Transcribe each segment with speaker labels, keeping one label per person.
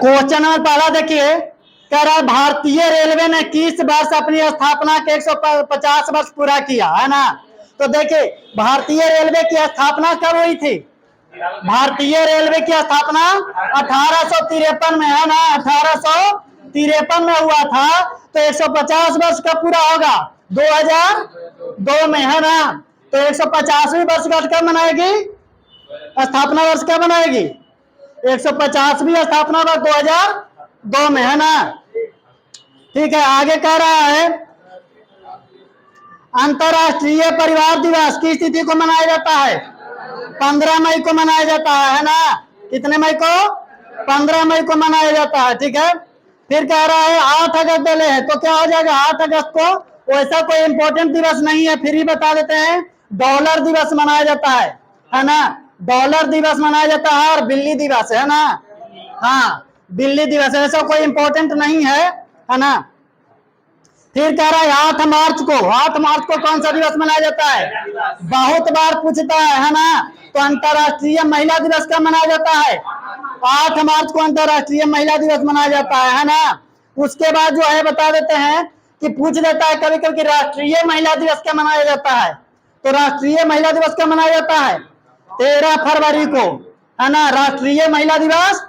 Speaker 1: Question number पहला देखिए, कह रहा है भारतीय रेलवे ने किस वर्ष अपनी स्थापना के 150 वर्ष पूरा किया, है ना। तो देखिए भारतीय रेलवे की स्थापना कब हुई थी? भारतीय रेलवे की स्थापना 1853 में, है ना। 1853 में हुआ था। तो 150 वर्ष कब पूरा होगा? 2002 में, है ना। तो 150वीं वर्षगांठ कब मनाएगी? स्थापना वर्ष कब मनाएगी? 150वीं स्थापना वर्ष 2002 में, है ना। ठीक है, आगे कह रहा है अंतरराष्ट्रीय परिवार दिवस किस तिथि को मनाया जाता है? 15 मई को मनाया जाता है ना। कितने मई को? 15 मई को मनाया जाता है। ठीक है, फिर कह रहा है 8 अगस्त डले है, तो क्या हो जाएगा? 8 अगस्त को वैसा कोई इंपॉर्टेंट दिवस नहीं है, फिर ही बता देते हैं। डॉलर दिवस मनाया जाता है ना। डॉलर दिवस मनाया जाता है और बिल्ली दिवस, है ना। हाँ, बिल्ली दिवस, ऐसा कोई इंपॉर्टेंट नहीं है ना। फिर कह रहा है 8 मार्च को, 8 मार्च को कौन सा दिवस मनाया जाता है? बहुत बार पूछता है ना। तो अंतरराष्ट्रीय महिला दिवस कब मनाया जाता है? 8 मार्च को अंतरराष्ट्रीय महिला दिवस मनाया जाता है ना। उसके बाद जो है बता देते हैं कि पूछ देता है कभी कभी राष्ट्रीय महिला दिवस क्या मनाया जाता है। तो राष्ट्रीय महिला दिवस कब मनाया जाता है? 13 फरवरी को, है ना। राष्ट्रीय महिला दिवस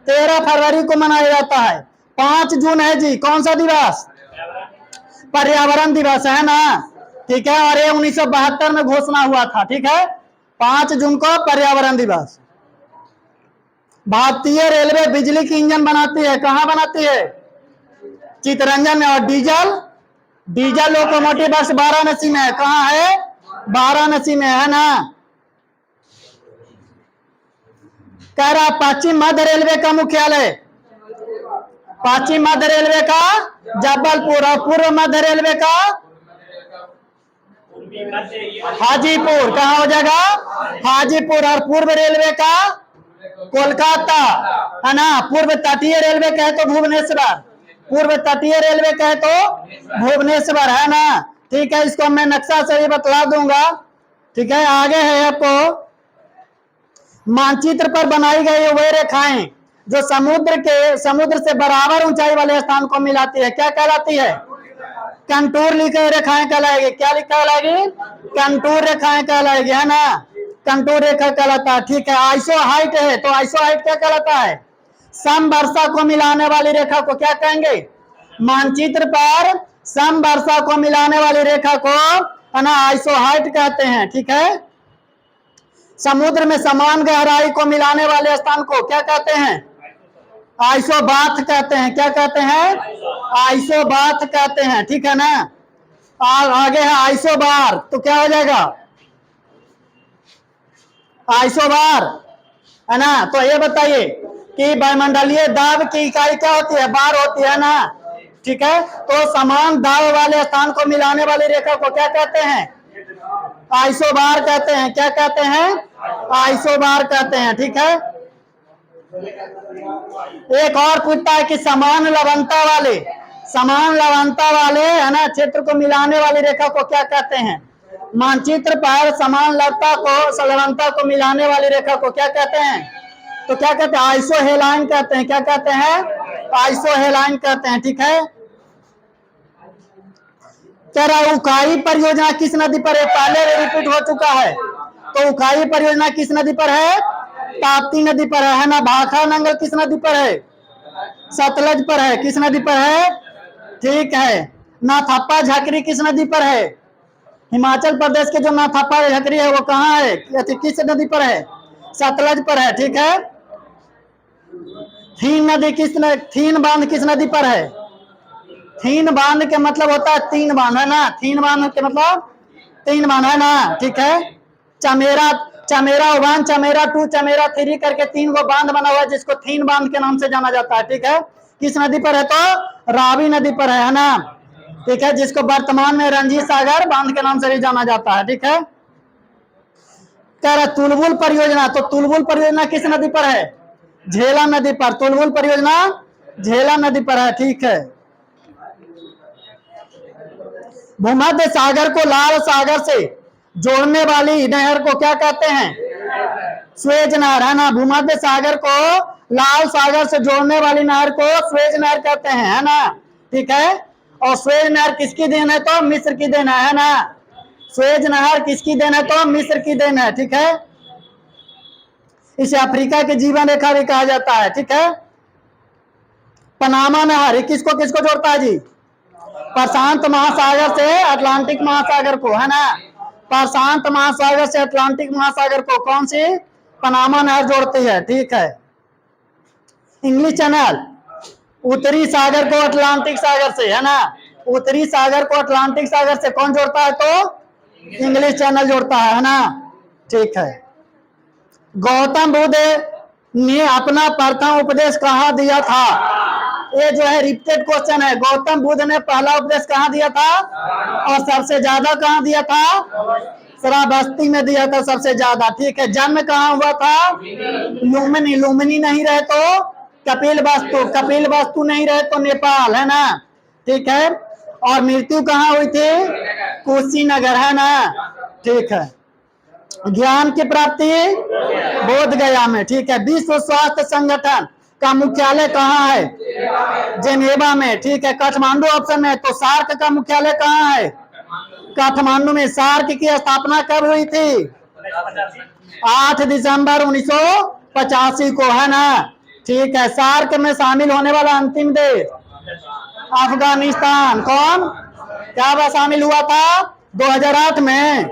Speaker 1: 13 फरवरी को मनाया जाता है। 5 जून है जी, कौन सा दिवस? पर्यावरण दिवस, है ना। ठीक है, और ये 1972 में घोषणा हुआ था। ठीक है, 5 जून को पर्यावरण दिवस। भारतीय रेलवे बिजली की इंजन बनाती है, कहाँ बनाती है? चितरंजन में। और डीजल लोकोमोटिव बस वाराणसी में है, कहाँ है? वाराणसी में, है ना। कह रहा पश्चिम मध्य रेलवे का मुख्यालय, पश्चिम मध्य रेलवे का जबलपुर, और पूर्व मध्य रेलवे का हाजीपुर, कहाँ हो जाएगा? हाजीपुर। और पूर्व रेलवे का कोलकाता, है ना। पूर्व तटीय रेलवे कहे तो भुवनेश्वर, पूर्व तटीय रेलवे कहे तो भुवनेश्वर, है ना। ठीक है, इसको मैं नक्शा से ही बतला दूंगा। ठीक है, आगे है आपको मानचित्र पर बनाई गई वे रेखाएं जो समुद्र से बराबर ऊंचाई वाले स्थान को मिलाती है, क्या कहलाती है? कंटूर लिखे रेखाएं कहलाएगी। क्या लिखा कहलाएगी? कंटूर रेखाएं कहलाएगी, है ना। कंटूर रेखा कहलाता है। ठीक है, आइसो हाइट है, तो आइसो हाइट क्या कहलाता है? समवर्षा को मिलाने वाली रेखा को क्या कहेंगे? मानचित्र पर समवर्षा को मिलाने वाली रेखा को, है ना, आइसो हाइट कहते हैं। ठीक है, समुद्र में समान गहराई को मिलाने वाले स्थान को क्या कहते हैं? आइसोबाथ कहते हैं। क्या कहते हैं? आइसोबाथ कहते हैं। ठीक है ना। आगे है आइसोबार, तो क्या हो जाएगा? आइसोबार, है ना। तो ये बताइए कि वायुमंडलीय दाब की इकाई क्या होती है? बार होती है ना। ठीक है, तो समान दाब वाले स्थान को मिलाने वाली रेखा को क्या कहते हैं? आइसोबार कहते हैं। क्या कहते हैं? आइसोबार कहते हैं। ठीक है, एक और पूछता है कि समान लवणता वाले, है ना, क्षेत्र को मिलाने वाली रेखा को क्या कहते हैं? मानचित्र पर समान लवणता को मिलाने वाली रेखा को क्या कहते हैं? तो क्या कहते हैं? आइसोहेलाइन कहते हैं। क्या कहते हैं? आइसोहेलाइन कहते हैं। ठीक है, तेरा उकाई परियोजना किस नदी पर है? पहले रिपीट हो चुका है। तो उकाई परियोजना किस नदी पर है? ताप्ती नदी पर है ना। भाखा नंगल किस नदी पर है? सतलज पर है। किस नदी पर है? ठीक है, नाथापा झकरी किस नदी पर है? हिमाचल प्रदेश के जो नाथापा झकरी है वो कहाँ है? किस नदी पर है? सतलज पर है। ठीक है, थीन बांध किस नदी पर है? थीन बांध के मतलब होता है 3 बांध, है ना। थीन बांध के मतलब 3 बांध, है ना। ठीक है, चमेरा 1, चमेरा 2, चमेरा 3 करके 3 गो बांध बना हुआ है जिसको थीन बांध के नाम से जाना जाता है। ठीक है, किस नदी पर है? तो रावी नदी पर है ना। ठीक है, जिसको वर्तमान में रणजीत सागर बांध के नाम से भी जाना जाता है। ठीक है, कह रहा तुलबुल परियोजना, तो तुलबुल परियोजना किस नदी पर है? झेलम नदी पर। तुलबुल परियोजना झेलम नदी पर है। ठीक है, भूमध्य सागर को लाल सागर से जोड़ने वाली नहर को क्या कहते हैं? स्वेज नहर, है ना। भूमध्य सागर को लाल सागर से जोड़ने वाली नहर को स्वेज नहर कहते हैं, है ना। ठीक है। और स्वेज नहर किसकी देन है? तो मिस्र की देन है ना। स्वेज नहर किसकी देन है? तो मिस्र की देन है। ठीक है। इसे अफ्रीका की जीवन रेखा भी कहा जाता है। ठीक है। पनामा नहर किसको किसको जोड़ता है जी? प्रशांत महासागर से अटलांटिक महासागर को, है ना। प्रशांत महासागर से अटलांटिक महासागर को कौन सी? पनामा नहर जोड़ती है। ठीक है। इंग्लिश चैनल उत्तरी सागर को अटलांटिक सागर से, है ना। उत्तरी सागर को अटलांटिक सागर से कौन जोड़ता है? तो इंग्लिश चैनल जोड़ता है ना। ठीक है। गौतम बुद्ध ने अपना प्रथम उपदेश कहाँ दिया था? ये जो है रिपीटेड क्वेश्चन है। गौतम बुद्ध ने पहला उपदेश कहाँ दिया था और सबसे ज्यादा कहाँ दिया था? श्रावस्ती में दिया था सबसे ज्यादा। ठीक है। जन्म कहाँ हुआ था? लुम्बिनी। लुम्बिनी नहीं रहे तो कपिल वस्तु। कपिल वस्तु नहीं रहे तो नेपाल, है ना। ठीक है। और मृत्यु कहाँ हुई थी? कुशीनगर, है ना। ठीक है। ज्ञान की प्राप्ति बोध गया में। ठीक है। विश्व स्वास्थ्य संगठन का मुख्यालय कहाँ है? जेनेवा में। ठीक है। काठमांडू ऑप्शन में। तो सार्क का मुख्यालय कहाँ है? काठमांडू में। सार्क की स्थापना कब हुई थी? 8 दिसंबर 1985 को, है ना। ठीक है। सार्क में शामिल होने वाला अंतिम देश अफगानिस्तान। कौन क्या शामिल हुआ था? 2008 में।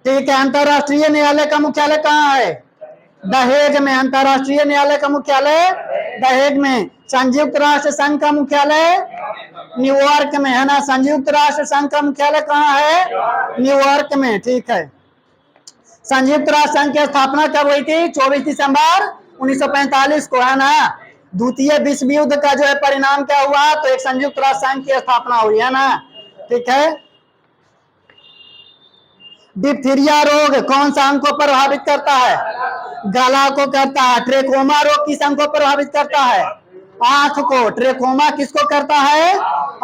Speaker 1: ठीक है। अंतरराष्ट्रीय न्यायालय का मुख्यालय कहाँ है? दहेग में। अंतरराष्ट्रीय न्यायालय का मुख्यालय दहेग में। संयुक्त राष्ट्र संघ का मुख्यालय न्यूयॉर्क में, है ना। संयुक्त राष्ट्र संघ का मुख्यालय कहाँ है? न्यूयॉर्क में। ठीक है। संयुक्त राष्ट्र संघ की स्थापना कब हुई थी? 24 दिसंबर 1945 को, है ना। द्वितीय विश्व युद्ध का जो है परिणाम क्या हुआ? तो एक संयुक्त राष्ट्र संघ की स्थापना हुई, है ना। ठीक है। डिप्थीरिया रोग कौन सा अंग को प्रभावित करता है? गला को करता है। ट्रेकोमा रोग किस अंग को प्रभावित करता है? आंख को। ट्रेकोमा किसको करता है?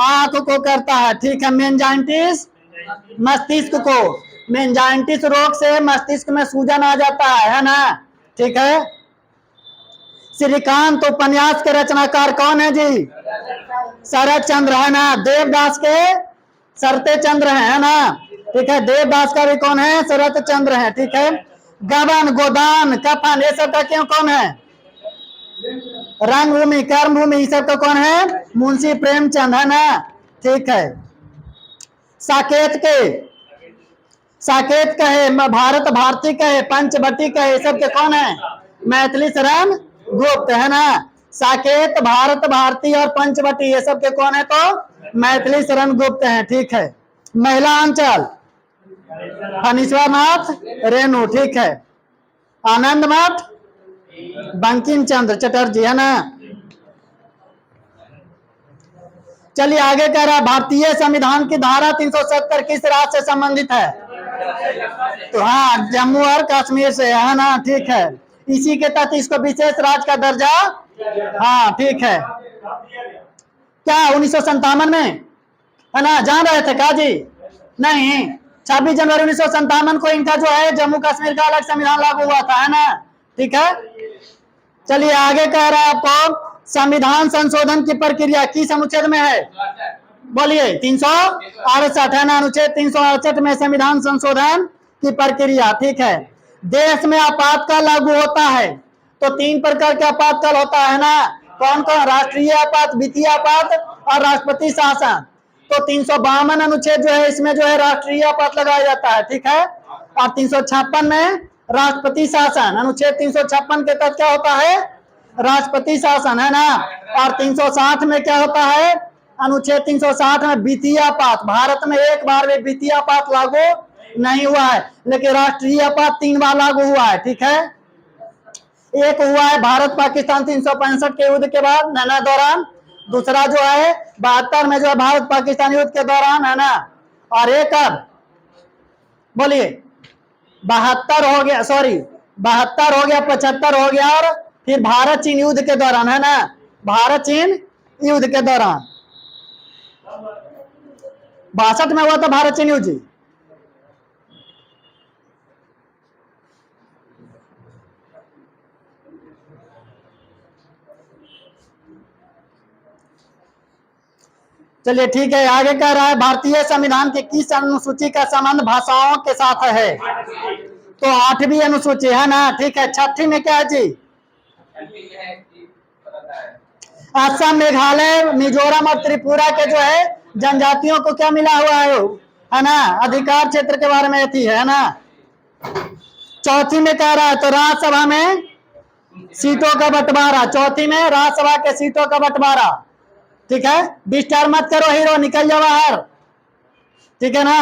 Speaker 1: आंख को करता है। ठीक है। मेनिंजाइटिस मस्तिष्क को। मेनिंजाइटिस रोग से मस्तिष्क में सूजन आ जाता है ना। ठीक है। श्रीकांत उपन्यास के रचनाकार कौन है जी? शरद चंद्र, है ना। देवदास के सरते चंद्र है ना। ठीक है। देवदास का भी कौन है? शरद चंद्र है। ठीक है। गबन, गोदान, कफन ये सब का क्यों कौन है? रंगभूमि, कर्मभूमि ये सब का कौन है? मुंशी प्रेमचंद, है ना। ठीक है। साकेत कहे, भारत भारती कहे, पंचवटी कहे, सब के कौन है? मैथिली शरण गुप्त, है ना। साकेत, भारत भारती और पंचवटी ये सब के कौन है? तो मैथिली शरण गुप्त है। ठीक है। महिला अंचल फणीश्वरनाथ रेणु। ठीक है। आनंद मठ बंकिम चंद्र चटर्जी, है ना। चलिए आगे कह रहा है भारतीय संविधान की धारा 370 किस राज्य से संबंधित है? तो हाँ, जम्मू और कश्मीर से, है ना। ठीक है। इसी के तहत इसको विशेष राज्य का दर्जा, हाँ ठीक है। क्या 1957 में, है ना, जान रहे थे क्या जी? नहीं, 26 जनवरी 1957 को इनका जो है जम्मू कश्मीर का अलग संविधान लागू हुआ था, है ना। ठीक है। चलिए आगे कह रहा है आपको संविधान संशोधन की प्रक्रिया किस अनुच्छेद में है? बोलिए 368, है ना। अनुच्छेद 368 में संविधान संशोधन की प्रक्रिया। ठीक है। देश में आपातकाल लागू होता है तो 3 प्रकार के आपातकाल होता है ना। कौन कौन? राष्ट्रीय आपात, वित्तीय आपात और राष्ट्रपति शासन। तो 352 अनुच्छेद जो है इसमें जो है राष्ट्रीय आपात लगाया जाता है। ठीक है। और 356 में राष्ट्रपति शासन। अनुच्छेद 356 के तहत क्या होता है? राष्ट्रपति शासन, है ना। और 360 में क्या होता है? अनुच्छेद 360 में वित्तीय आपात। भारत में एक बार भी वित्तीय आपात लागू नहीं हुआ है, लेकिन राष्ट्रीय आपात 3 बार लागू हुआ है। ठीक है। एक हुआ है भारत पाकिस्तान 365 के युद्ध के बाद, है दौरान। दूसरा जो है 72 में जो है भारत पाकिस्तान युद्ध के दौरान, है ना। और एक अब बोलिए 72 हो गया, सॉरी 72 हो गया, 75 हो गया, और फिर भारत चीन युद्ध के दौरान, है ना। भारत चीन युद्ध के दौरान 62 में हुआ था भारत चीन युद्ध। चलिए ठीक है, आगे कह रहा है भारतीय संविधान की किस अनुसूची का संबंध भाषाओं के साथ है? तो 8वीं अनुसूची है ना, ठीक है। 6ठी में क्या है जी? असम, मेघालय, मिजोरम और त्रिपुरा के जो है जनजातियों को क्या मिला हुआ है ना, अधिकार क्षेत्र के बारे में थी, है ना। 4थी में कह रहा है तो राज्यसभा में सीटों का बंटवारा, 4थी में राज्यसभा के सीटों का बंटवारा, ठीक है। डिस्टर्ब मत करो हीरो, निकल जाओ बाहर, ठीक है ना।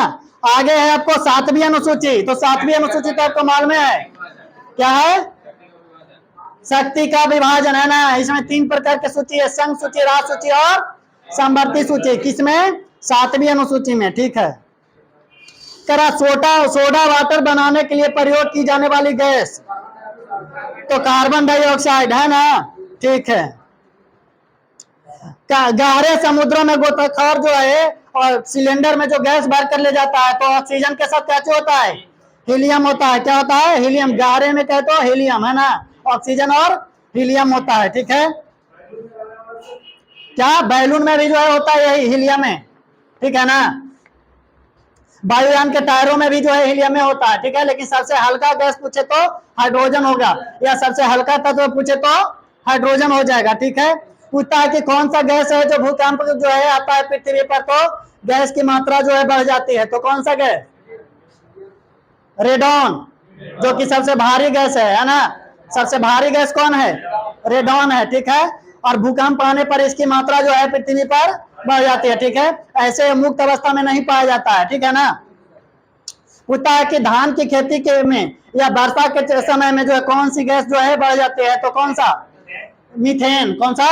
Speaker 1: आगे है आपको 7वीं अनुसूची, तो 7वीं अनुसूची तो आपको मालूम है क्या है? शक्ति का विभाजन, है ना। इसमें 3 प्रकार की सूची है, संघ सूची, राज्य सूची और समवर्ती सूची। किसमें? 7वीं अनुसूची में, ठीक है। करा सोडा वाटर बनाने के लिए प्रयोग की जाने वाली गैस, तो कार्बन डाइऑक्साइड, है ना, ठीक है। गहरे समुद्रों में गोताखोर जो है और सिलेंडर में जो गैस भर कर ले जाता है, तो ऑक्सीजन के साथ क्या होता है? हीलियम होता है। क्या होता है? हीलियम। गहरे में कहते हो हीलियम, है ना, ऑक्सीजन और हीलियम होता है, ठीक है। क्या बैलून में भी जो है होता है यही हीलियम है, ठीक है ना। वायुयान के टायरों में भी जो है हीलियम में होता है, ठीक है। लेकिन सबसे हल्का गैस पूछे तो हाइड्रोजन होगा, या सबसे हल्का तत्व पूछे तो हाइड्रोजन हो जाएगा, ठीक है। पूछता है कि कौन सा गैस है जो भूकंप जो है आता है पृथ्वी पर तो गैस की मात्रा जो है बढ़ जाती है, तो कौन सा गैस? रेडॉन, जो कि सबसे भारी गैस है ना। सबसे भारी गैस कौन है? रेडॉन है, ठीक है। और भूकंप आने पर इसकी मात्रा जो है पृथ्वी पर बढ़ जाती है, ठीक है। ऐसे मुक्त अवस्था में नहीं पाया जाता है, ठीक है ना। पूछता है कि धान की खेती के में या वर्षा के समय में जो है कौन सी गैस जो है बढ़ जाती है, तो कौन सा? मीथेन। कौन सा?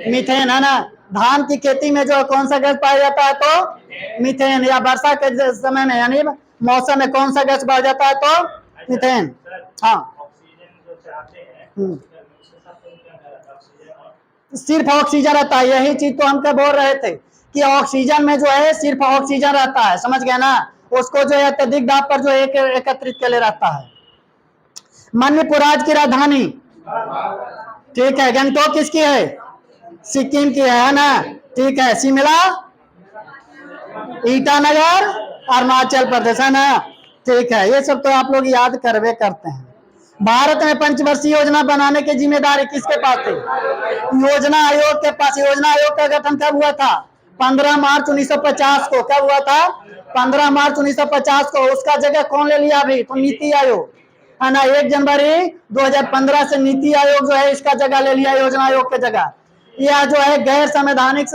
Speaker 1: मीथेन, है ना। धान की खेती में जो कौन सा गैस पाया जाता है, तो मीथेन। या वर्षा के समय में यानी मौसम में कौन सा गैस बढ़ जाता है, तो मीथेन। हाँ, सिर्फ ऑक्सीजन रहता है, यही चीज तो हम क्या बोल रहे थे कि ऑक्सीजन में जो है सिर्फ ऑक्सीजन रहता है, समझ गए ना। उसको जो है अत्यधिक दाब पर जो एकत्रित के लिए रहता है। मणिपुर राज्य की राजधानी, ठीक है। गंगटोक किसकी है? सिक्किम की है ना, ठीक है। शिमला, ईटानगर, अरुणाचल प्रदेश, है ना, ठीक है। ये सब तो आप लोग याद करवे करते हैं। भारत में पंचवर्षीय योजना बनाने की जिम्मेदारी किसके पास थी? योजना आयोग के पास। योजना आयोग का गठन कब हुआ था? 15 मार्च 1950 को। कब हुआ था? 15 मार्च 1950 को। उसका जगह कौन ले लिया अभी? तो नीति आयोग, है ना। 1 जनवरी 2015 से नीति आयोग जो है इसका जगह ले लिया, योजना आयोग की जगह। यह जो है गैर संवैधानिक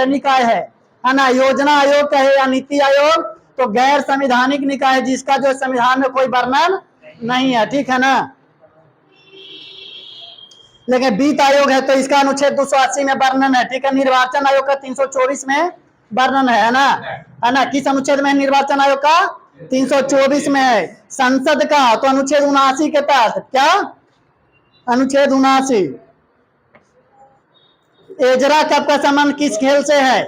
Speaker 1: निकाय है ना। योजना आयोग का है या नीति आयोग, तो गैर संवैधानिक निकाय है, जिसका जो संविधान में कोई वर्णन नहीं है, ठीक है ना। लेकिन वित्त आयोग है तो इसका अनुच्छेद 280 में वर्णन है, ठीक है। निर्वाचन आयोग का 324 में वर्णन है ना, है ना। किस अनुच्छेद में? निर्वाचन आयोग का 324 में है। संसद का तो अनुच्छेद 79 के तहत। क्या? अनुच्छेद 79। एजरा कप का संबंध किस खेल से है?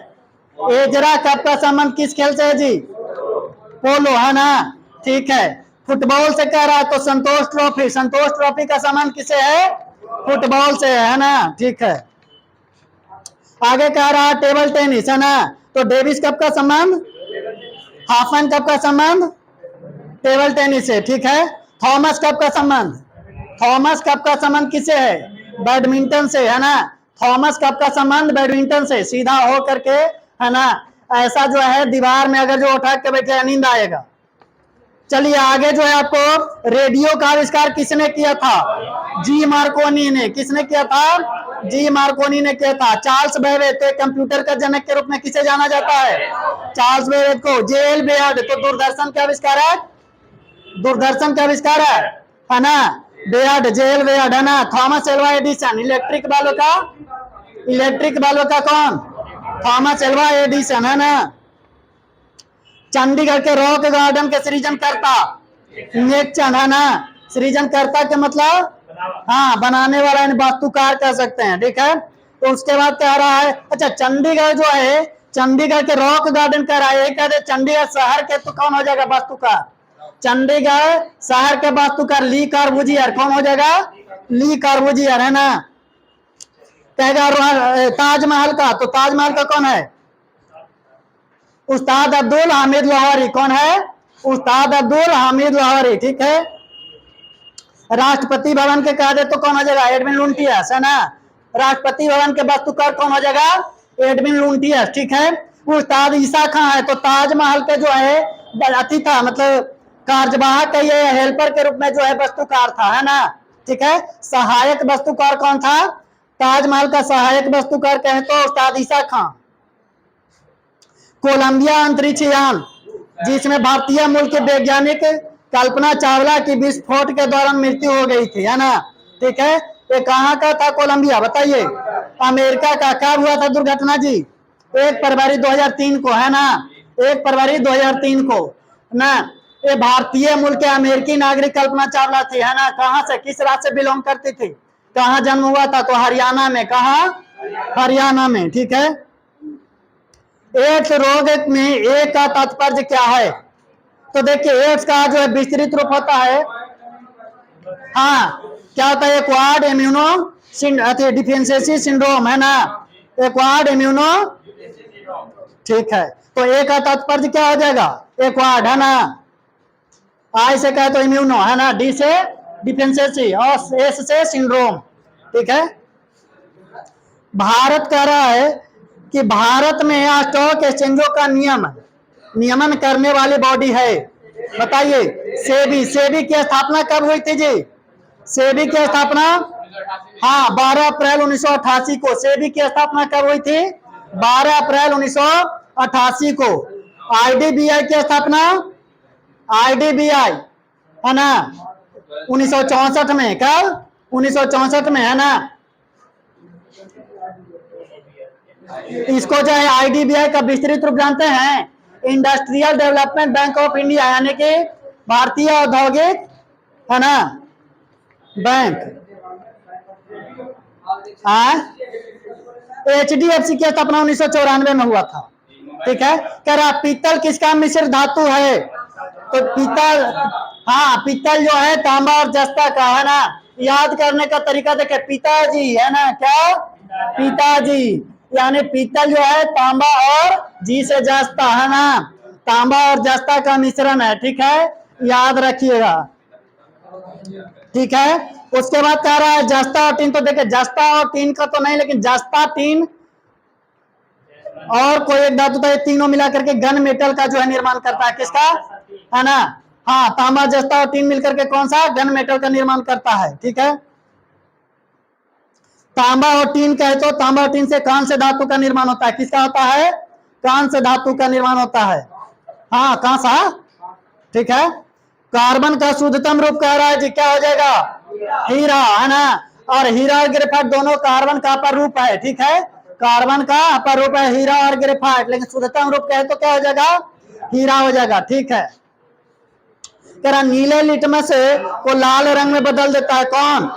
Speaker 1: एजरा कप का संबंध किस खेल से है जी? पोलो, है ना, ठीक है। फुटबॉल से कह रहा है तो संतोष ट्रॉफी। संतोष ट्रॉफी का संबंध किसे है? फुटबॉल से, है ना, ठीक है। आगे कह रहा है टेबल टेनिस, है ना, तो डेविस कप का संबंध हाफमैन कप का संबंध टेबल टेनिस से, ठीक है। थॉमस कप का संबंध, थॉमस कप का संबंध किसे है? बैडमिंटन से, है ना। थॉमस कप का संबंध बैडमिंटन से सीधा हो करके, है ना। ऐसा जो है दीवार में अगर जो उठा के बैठे नींद आएगा। चलिए आगे जो है आपको रेडियो का आविष्कार किसने किया था? जी मार्कोनी ने। किसने किया था? जी मार्कोनी ने किया था। चार्ल्स बेबेज तो कंप्यूटर का जनक के रूप में किसे जाना जाता है? चार्ल्स बेबेज को। जेएल बेयर्ड तो दूरदर्शन का आविष्कार है, दूरदर्शन का आविष्कार है ना, बेयर्ड, जेएल बेयर्ड, है ना। Thomas Alva Edison electric bulb का, इलेक्ट्रिक बल्ब का कौन? थॉमस एल्वा एडिसन, है ना। चंडीगढ़ के रॉक गार्डन के सृजनकर्ता नेकचंद, है ना। सृजनकर्ता के मतलब हाँ बनाने वाला, वास्तुकार कह सकते हैं, ठीक है। तो उसके बाद कह रहा है अच्छा चंडीगढ़ जो है, चंडीगढ़ के रॉक गार्डन कह रहा है, कहते चंडीगढ़ शहर के तो कौन हो जाएगा वास्तुकार? चंडीगढ़ शहर के वास्तुकार ली कॉर्बुजियर। कौन हो जाएगा? ली कॉर्बुजियर, है ना। कहेगा ताजमहल का, तो ताजमहल का कौन है? उस्ताद अब्दुल हामिद लाहौरी। कौन है? उस्ताद अब्दुल हामिद लाहौरी। ठीक है। राष्ट्रपति भवन के कह दे तो कौन हो जाएगा? एडविन लुटियस, है ना। राष्ट्रपति भवन के वास्तुकार कौन हो जाएगा? Edwin Lutyens. ठीक है। उस्ताद ईसा खां है। तो ताजमहल के जो है अति था, मतलब कार्यवाहक है, ये हेल्पर के रूप में जो है वास्तुकार था, है ना। ठीक है। सहायक वास्तुकार कौन था? ताजमहल का सहायक वास्तुकार कहे तो उस्ताद ईसा खां। कोलंबिया अंतरिक्ष यान, जिसमें भारतीय मूल के वैज्ञानिक कल्पना चावला की विस्फोट के दौरान मृत्यु हो गई थी, है ना। ठीक है। ये कहाँ का था कोलंबिया? बताइए। अमेरिका का। कब हुआ था दुर्घटना जी? 1 फरवरी 2003 को, है ना। 1 फरवरी 2003 को ना। ये भारतीय मूल के अमेरिकी नागरिक कल्पना चावला थी, है ना। कहाँ से, किस राज्य से बिलोंग करती थी? कहाँ जन्म हुआ था? तो हरियाणा में। कहाँ? हरियाणा में। ठीक है। एड्स रोग में ए का तात्पर्य क्या है? तो देखिए एड्स का जो है विस्तृत रूप होता है, हाँ, क्या होता है? एक्वायर्ड इम्यूनो डिफिशियंसी सिंड्रोम, है ना। एक्वायर्ड इम्यूनो, ठीक है। तो ए का तात्पर्य क्या हो जाएगा? एक्वायर्ड, है ना। आई से कहे तो इम्यूनो, है ना। डी से डिफिशियंसी और एस से सिंड्रोम। ठीक है। भारत कह रहा है कि भारत में स्टॉक एक्सचेंजों का नियमन करने वाली बॉडी है। बताइए। सेबी। सेबी की स्थापना कब हुई थी जी? सेबी की स्थापना, हाँ, 12 अप्रैल 1988 को। सेबी की स्थापना कब हुई थी? 12 अप्रैल 1988 को। आईडीबीआई की स्थापना, आईडीबीआई, है ना, 1964 में। कब? 1964 में, है ना। इसको जो है आईडीबीआई का विस्तृत रूप जानते हैं? Industrial development bank of India, यानी कि भारतीय औद्योगिक, है ना, बैंक। एचडीएफसी की स्थापना 1994 में हुआ था। ठीक है। कह रहा पीतल किसका मिश्र धातु है? तो पीतल, हाँ, पीतल जो है तांबा और जस्ता का, है ना। याद करने का तरीका देखे, पिताजी, है ना। क्या? पिताजी, यानी पीतल जो है तांबा और जी से जस्ता, है ना। तांबा और जस्ता का मिश्रण है। ठीक है। याद रखिएगा। ठीक है। उसके बाद कह रहा है जस्ता और टीन। तो देखिए जस्ता और टीन का तो नहीं, लेकिन जस्ता, टीन और कोई एक धातु था, ये तीनों मिलाकर के गन मेटल का जो है निर्माण करता है। किसका? है ना। हाँ, तांबा, जस्ता और टीन मिलकर के कौन सा? गन मेटल का निर्माण करता है। ठीक है। तांबा और टीन कहे तो तांबा और टीन से कांस्य धातु का निर्माण होता है। किसका होता है? कांस्य धातु का निर्माण होता है। हाँ, कांसा। ठीक है। कार्बन का शुद्धतम रूप कह रहा है जी, क्या हो जाएगा? हीरा, है ना। और हीरा और ग्रेफाइट दोनों कार्बन का अपर रूप है। ठीक है। कार्बन का अपर रूप है हीरा और ग्रेफाइट, लेकिन शुद्धतम रूप कहे तो क्या हो जाएगा? हीरा हो जाएगा। ठीक है। कह रहा नीले लिटमस को लाल रंग में बदल देता है कौन?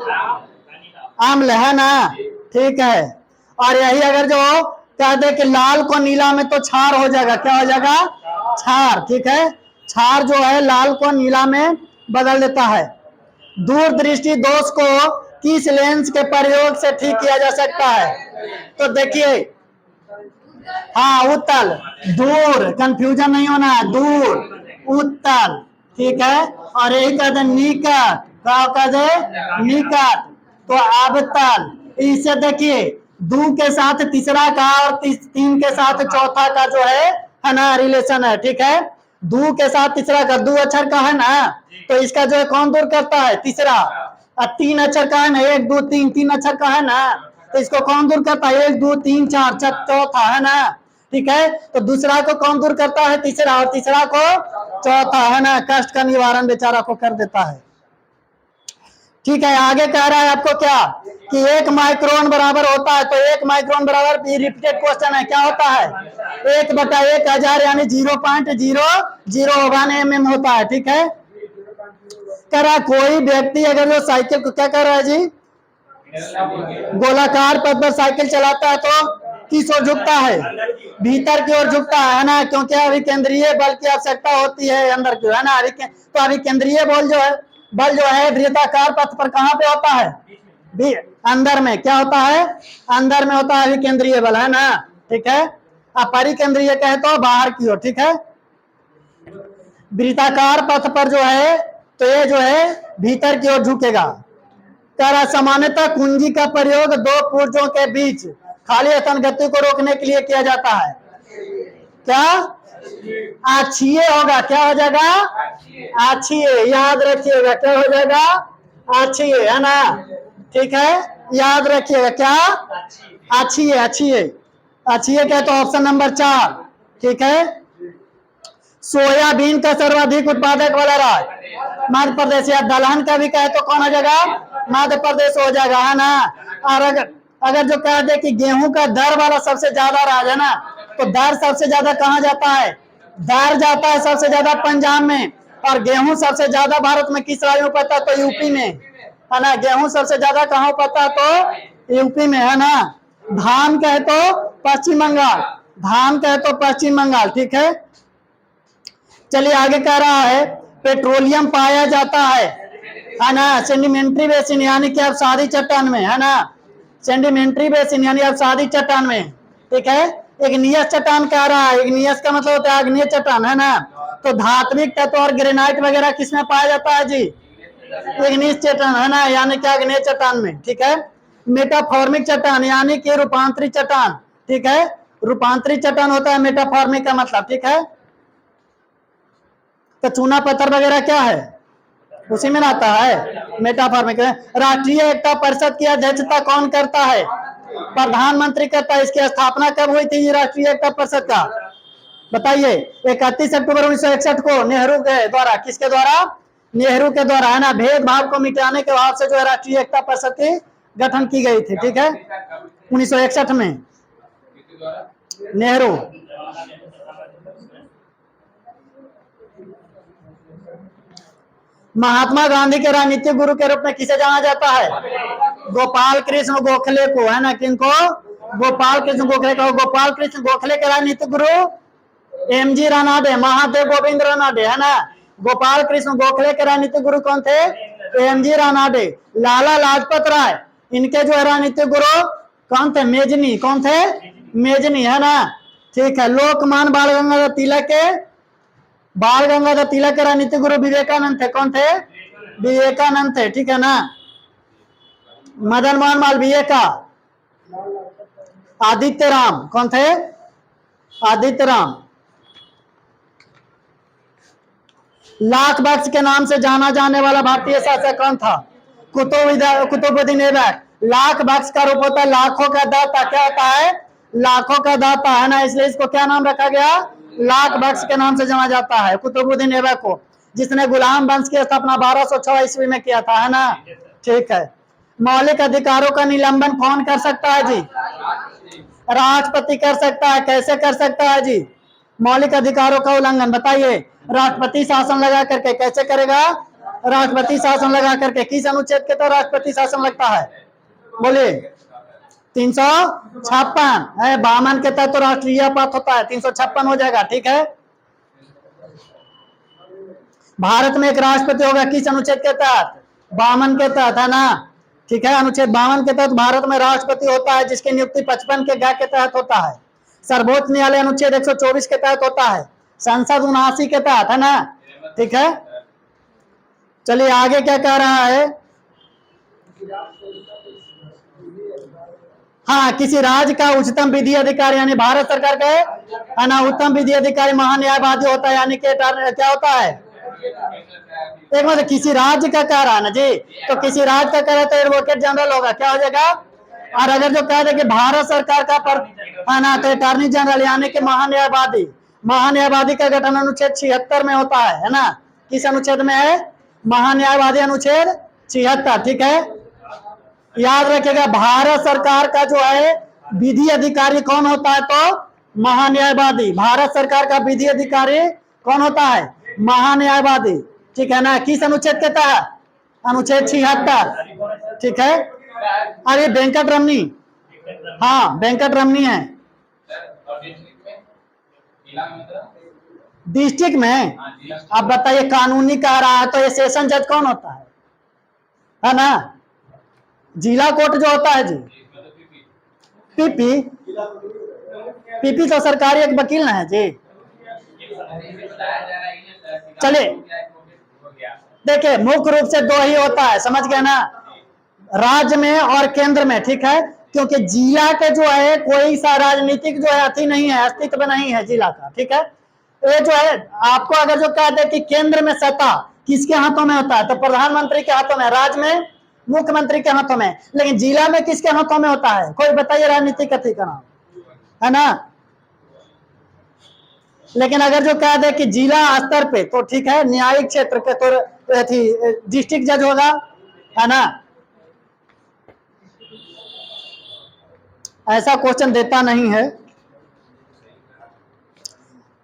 Speaker 1: अम्ल, है ना। ठीक है। और यही अगर जो कह दे कि लाल को नीला में, तो क्षार हो जाएगा। क्या हो जाएगा? क्षार। ठीक है। क्षार जो है लाल को नीला में बदल देता है। दूरदृष्टि दोष को किस लेंस के प्रयोग से ठीक किया जा सकता है? तो देखिए, हाँ, उत्तल, दूर, कंफ्यूजन नहीं होना है, दूर, उत्तल। ठीक है। और यही कहते निकट, क्या कहते? निकट। तो अवतल। इससे देखिए दो के साथ तीसरा का और तीन के साथ चौथा का जो है ना, रिलेशन है। ठीक है। दो के साथ तीसरा का, दो अक्षर का है ना, तो इसका जो है कौन दूर करता है? तीसरा। और 3 अक्षर का है ना, 1 2 3, 3 अक्षर का है ना, तो इसको कौन दूर करता है? 1 2 3 4, चौथा, है ना। ठीक है। तो दूसरा को कौन दूर करता है? तीसरा। और तीसरा को चौथा, है ना। कष्ट का निवारण बेचारा को कर देता है। ठीक है। आगे कह रहा है आपको क्या कि 1 माइक्रोन बराबर होता है। तो 1 माइक्रोन बराबर, रिपीटेड क्वेश्चन है, क्या होता है? 1/1000 यानी 0.001 mm होता है। ठीक है। कह रहा कोई व्यक्ति अगर जो साइकिल को, क्या कर रहा है जी, गोलाकार पथ पर साइकिल चलाता है तो किस ओर झुकता है? भीतर की ओर झुकता है ना, क्योंकि अभिकेंद्रीय बल की आवश्यकता होती है अंदर की, है ना। तो अभिकेंद्रीय बल जो है वृत्ताकार पथ पर कहाँ पे होता है? अंदर में। क्या होता है? अंदर में होता है अभिकेंद्रीय बल, है ना। ठीक है। अपरिकेंद्रीय कहे तो बाहर की ओर, ठीक है। वृत्ताकार पथ पर जो है तो ये जो है भीतर की ओर झुकेगा। कह रहा सामान्यतः कुंजी का प्रयोग दो पुर्जों के बीच खाली स्थान गति को रोकने के लिए किया जाता है। क्या आछिए होगा, क्या हो जाएगा आछिए, याद रखिएगा क्या हो जाएगा आछिए, है ना, ठीक है, याद रखिएगा क्या आछिए, आछिए, आछिए क्या, तो ऑप्शन नंबर 4, ठीक है। सोयाबीन का सर्वाधिक उत्पादक वाला राज्य मध्य प्रदेश, या दलहन का भी कहे तो कौन हो जाएगा मध्य प्रदेश हो जाएगा, है ना। और अगर जो कह दे कि गेहूं का दर वाला सबसे ज्यादा राज्य है ना, तो दर सबसे ज्यादा कहाँ जाता है, दर जाता है सबसे ज्यादा पंजाब में, और गेहूं सबसे ज्यादा भारत में किस राज्य में पड़ता है, तो यूपी में, है ना। गेहूं सबसे ज्यादा कहाँ पड़ता है, तो यूपी में, है ना। धान कहे तो पश्चिम बंगाल, धान कहे तो पश्चिम बंगाल, ठीक है। चलिए आगे कह रहा है पेट्रोलियम पाया जाता है ना सेडिमेंट्री बेसिन यानी कि अवसादी चट्टान में, है ना, सेडिमेंट्री बेसिन यानी अवसादी चट्टान में, ठीक है। इग्नियस चट्टान कह रहा है, इग्नियस का मतलब होता है आग्नेय चट्टान, है ना। तो धात्विक तत्व और ग्रेनाइट वगैरह किसमें पाया जाता है जी, इग्नियस चट्टान, है ना, यानी कि आग्नेय चट्टान में, ठीक है। मेटाफॉर्मिक चट्टान यानी कि रूपांतरित चट्टान, ठीक है, रूपांतरित चट्टान होता है मेटाफॉर्मिक का मतलब, ठीक है। तो चूना पत्थर वगैरह क्या है, उसी में आता है मेटाफॉर्मिक। राष्ट्रीय एकता परिषद की अध्यक्षता कौन करता है, प्रधानमंत्री करता है। इसकी स्थापना कब हुई थी राष्ट्रीय एकता परिषद का, बताइए। 31 अक्टूबर 1961 को नेहरू के द्वारा, किसके द्वारा, नेहरू के द्वारा, है ना। भेदभाव को मिटाने के बाद से जो है राष्ट्रीय एकता परिषद की गठन की गई थी, ठीक है, 1961 में नेहरू। महात्मा गांधी के राजनीतिक गुरु के रूप में किसे जाना जाता है, गोपाल कृष्ण गोखले को, है ना, किनको, गोपाल कृष्ण गोखले को। गोपाल कृष्ण गोखले के राजनीतिक गुरु एमजी रानाडे, महादेव गोविंद रानाडे, है ना। गोपाल कृष्ण गोखले के राजनीतिक गुरु कौन थे, एमजी रानाडे। लाला लाजपत राय, इनके जो है राजनीतिक गुरु कौन थे, मेजनी, कौन थे, मेजनी, है ना, ठीक है। लोकमान्य बाल गंगाधर तिलक के, बाल गंगाधर तिलक के राजनीतिक गुरु विवेकानंद थे, कौन थे, विवेकानंद थे, ठीक है ना। मदन मोहन मालवीय का आदित्य राम, कौन थे, आदित्य राम। लाख बख्श के नाम से जाना जाने वाला भारतीय शासक कौन था, कुतुबुद्दीन ऐबक। लाख बख्श का रूप होता है लाखों का दाता, क्या होता है, लाखों का दाता, है ना, इसलिए इसको क्या नाम रखा गया, लाख बख्श के नाम से जाना जाता है कुतुबुद्दीन ऐबक को, जिसने गुलाम वंश की स्थापना 1206 ईस्वी में किया था, है ना, ठीक है। मौलिक अधिकारों का निलंबन कौन कर सकता है जी, राष्ट्रपति कर सकता है। कैसे कर सकता है जी, मौलिक अधिकारों का उल्लंघन, बताइए। राष्ट्रपति शासन लगा करके, कैसे करेगा, राष्ट्रपति शासन लगा करके। किस अनुच्छेद के तहत राष्ट्रपति शासन लगता है, बोलिए, 356 है। 52 के तहत तो राष्ट्रीय पथ होता है, 356 हो जाएगा, ठीक है। भारत में एक राष्ट्रपति होगा किस अनुच्छेद के तहत, 52 के तहत, है ना, ठीक है। अनुच्छेद 52 के तहत भारत में राष्ट्रपति होता है, जिसकी नियुक्ति 55 के ग के तहत होता है। सर्वोच्च न्यायालय अनुच्छेद 124 के तहत होता है, संसद 79 के तहत, है ना, ठीक है। चलिए आगे क्या कह रहा है, हाँ, किसी राज्य का उच्चतम विधि अधिकारी यानी भारत सरकार के, है ना, उत्तम विधि अधिकारी महान्यायवादी होता है, यानी कि क्या होता है, एक मतलब किसी राज्य का कह रहा है ना जी, तो किसी राज्य का कह रहा है तो एडवोकेट जनरल होगा, क्या हो जाएगा। और अगर जो कह दे कि भारत सरकार का है ना, तो अटॉर्नी जनरल यानी कि महान्यायवादी। महान्यायवादी का गठन अनुच्छेद 76 में होता है ना, किस अनुच्छेद में है, महान्यायवादी अनुच्छेद 76, ठीक है। याद रखिएगा भारत सरकार का जो है विधि अधिकारी कौन होता है, तो महान्यायवादी। भारत सरकार का विधि अधिकारी कौन होता है, महान्यायवादी, ठीक है ना। किस अनुच्छेद के तहत, अनुच्छेद 76, ठीक है। अरे वेंकट रमनी, हाँ वेंकट रमनी है। डिस्ट्रिक्ट में आप बताइए, कानूनी कह रहा है तो ये सेशन जज कौन होता है ना, जिला कोर्ट जो होता है जी, पीपी, पीपी तो सरकारी एक वकील ना है जी। चलिए देखिए, मुख्य रूप से दो ही होता है, समझ गए ना, राज्य में और केंद्र में, ठीक है। क्योंकि जिला के जो है कोई सा राजनीतिक जो है अति नहीं है, अस्तित्व नहीं है जिला का, ठीक है। ये जो है आपको अगर जो कह दे कि केंद्र में सत्ता किसके हाथों में होता है, तो प्रधानमंत्री के हाथों में, राज्य में मुख्यमंत्री के हाथों में, लेकिन जिला में किसके हाथों में होता है, कोई बताइए राजनीतिक अति का नाम, है ना। लेकिन अगर जो कह दे कि जिला स्तर पे, तो ठीक है, न्यायिक क्षेत्र के तो डिस्ट्रिक्ट जज होगा, है ना। ऐसा क्वेश्चन देता नहीं है,